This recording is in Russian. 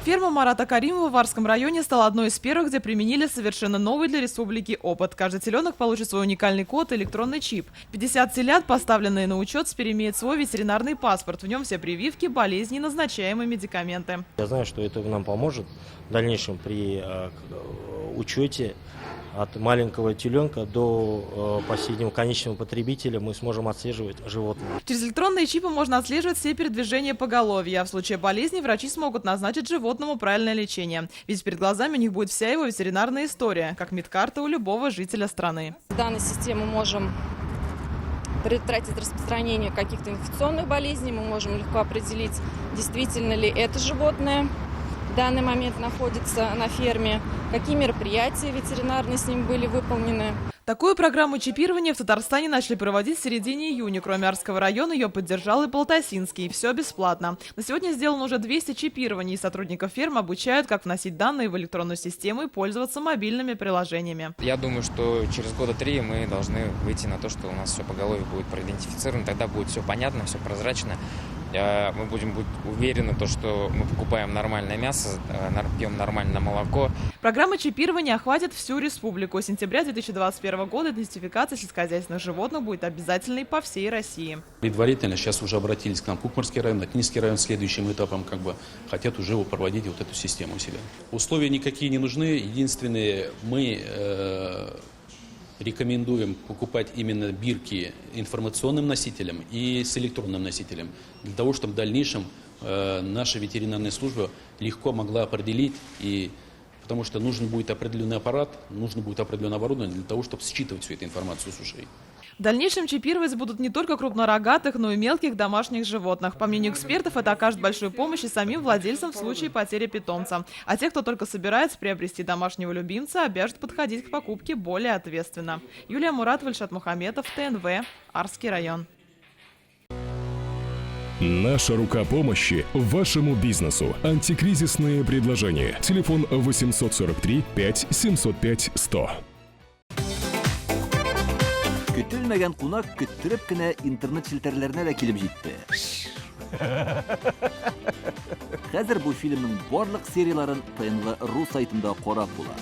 Ферма Марата Каримова в Арском районе стала одной из первых, где применили совершенно новый для республики опыт. Каждый теленок получит свой уникальный код и электронный чип. 50 телят, поставленные на учет, теперь имеют свой ветеринарный паспорт. В нем все прививки, болезни и назначаемые медикаменты. Я знаю, что это нам поможет в дальнейшем при учете. От маленького теленка до последнего конечного потребителя мы сможем отслеживать животное. Через электронные чипы можно отслеживать все передвижения поголовья. А в случае болезни врачи смогут назначить животному правильное лечение. Ведь перед глазами у них будет вся его ветеринарная история, как медкарта у любого жителя страны. С данной системой можем предотвратить распространение каких-то инфекционных болезней. Мы можем легко определить, действительно ли это животное в данный момент находится на ферме, какие мероприятия ветеринарные с ним были выполнены. Такую программу чипирования в Татарстане начали проводить в середине июня. Кроме Арского района, ее поддержал и Балтасинский. Все бесплатно. На сегодня сделано уже 200 чипирований. Сотрудников ферм обучают, как вносить данные в электронную систему и пользоваться мобильными приложениями. Я думаю, что через года 3 мы должны выйти на то, что у нас все поголовье будет проидентифицировано. Тогда будет все понятно, все прозрачно. Мы будем уверены, что мы покупаем нормальное мясо, пьем нормальное молоко. Программа чипирования охватит всю республику. С сентября 2021 года идентификация сельскохозяйственных животных будет обязательной по всей России. Предварительно сейчас уже обратились к нам Кукмарский район, Атнийский район следующим этапом хотят уже проводить вот эту систему у себя. Условия никакие не нужны. Единственное, мы рекомендуем покупать именно бирки информационным носителям и с электронным носителем, для того, чтобы в дальнейшем наша ветеринарная служба легко могла определить, потому что нужен будет определенный аппарат, нужно будет определенное оборудование для того, чтобы считывать всю эту информацию с ушей. В дальнейшем чипировать будут не только крупнорогатых, но и мелких домашних животных. По мнению экспертов, это окажет большую помощь и самим владельцам в случае потери питомца. А те, кто только собирается приобрести домашнего любимца, обяжут подходить к покупке более ответственно. Юлия Муратова, Ильшат Мухаметов, ТНВ, Арский район. Наша рука помощи вашему бизнесу. Антикризисные предложения. Телефон 843 5 705 100. Көтелмәгән кунак көттөреп кенә интернет челтәрләренә дә килеп җитте. Хәзер бу фильмның барлык серияларын ТНВ.ру сайтында карап була.